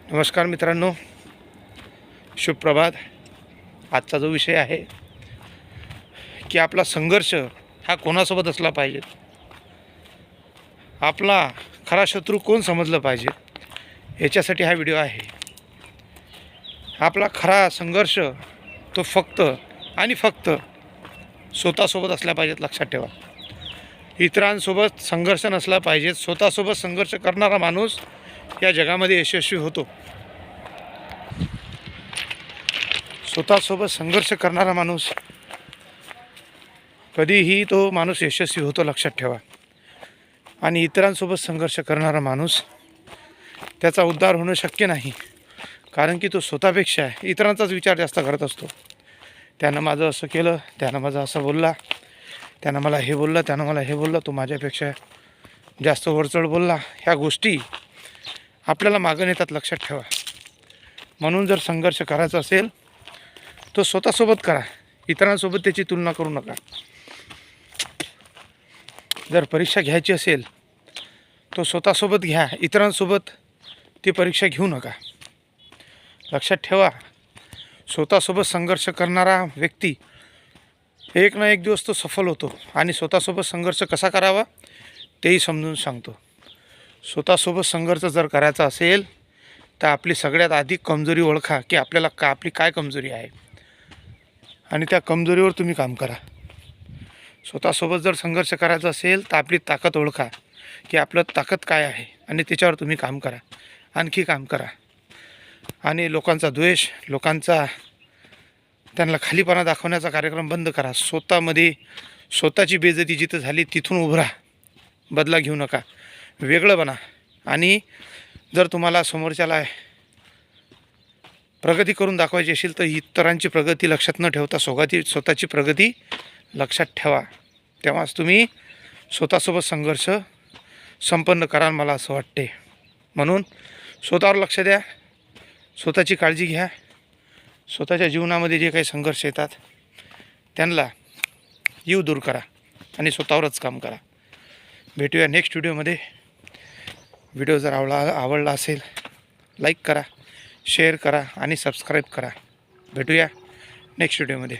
नमस्कार मित्रांनो, शुभ प्रभात। आजचा जो विषय आहे की आपला संघर्ष हा कोणासोबत असला पाहिजे, आपला खरा शत्रू कोण समजलं पाहिजे, याच्यासाठी हा व्हिडिओ आहे। आपला खरा संघर्ष तो फक्त आणि फक्त स्वतःसोबत असला पाहिजेत, लक्षात ठेवा। इतरांसोबत संघर्ष नसला पाहिजे। स्वतःसोबत संघर्ष करणारा माणूस या जगामध्ये यशस्वी होतो। स्वतःसोबत संघर्ष करणारा माणूस कधीही तो माणूस यशस्वी होतो, लक्षात ठेवा। आणि इतरांसोबत संघर्ष करणारा माणूस त्याचा उद्धार होणं शक्य नाही, कारण की तो स्वतःपेक्षा इतरांचाच विचार जास्त करत असतो। त्यानं माझं असं केलं, त्यानं माझं असं बोलला, त्यानं मला हे बोललं, त्यानं मला हे बोललं, तो माझ्यापेक्षा जास्त वरचढ बोलला। ह्या गोष्टी आपल्याला मागं नेतात, लक्षात ठेवा। म्हणून जर संघर्ष करायचा असेल तो स्वतःसोबत करा, इतरांसोबत त्याची तुलना करू नका। जर परीक्षा घ्यायची असेल तो स्वतःसोबत घ्या, इतरांसोबत ती परीक्षा घेऊ नका। लक्षात ठेवा, स्वतःसोबत संघर्ष करणारा व्यक्ती एक ना एक दिवस तो सफल होतो। आणि स्वतःसोबत संघर्ष कसा करावा तेही समजून सांगतो। स्वतःसोबत संघर्ष जर करायचा असेल तर आपली सगळ्यात आधी कमजोरी ओळखा, की आपल्याला आपली काय कमजोरी आहे, आणि त्या कमजोरीवर तुम्ही काम करा। स्वतःसोबत जर संघर्ष करायचा असेल तर आपली ताकद ओळखा, की आपलं ताकद काय आहे, आणि त्याच्यावर तुम्ही काम करा, आणखी काम करा। आणि लोकांचा द्वेष, लोकांचा त्यांना खालीपणा दाखवण्याचा कार्यक्रम बंद करा। स्वतःमध्ये स्वतःची बेइज्जती जिथं झाली तिथून उभं राहा, बदला घेऊ नका, वेगळं बना। आणि जर तुम्हाला समोरच्याला प्रगती करून दाखवायची असेल तर इतरांची प्रगती लक्षात न ठेवता स्वतःची प्रगती लक्षात ठेवा, तेव्हाच तुम्ही स्वतःसोबत संघर्ष संपन्न कराल, मला असं वाटते। म्हणून स्वतःवर लक्ष द्या, स्वतःची काळजी घ्या, स्वतःच्या जीवनामध्ये जे काही संघर्ष येतात त्यांना दूर करा आणि स्वतःवरच काम करा। भेटूया नेक्स्ट व्हिडिओमध्ये। व्हिडिओ जर आवडला असेल लाईक करा, शेअर करा आणि सबस्क्राईब करा। भेटूया नेक्स्ट व्हिडिओमध्ये।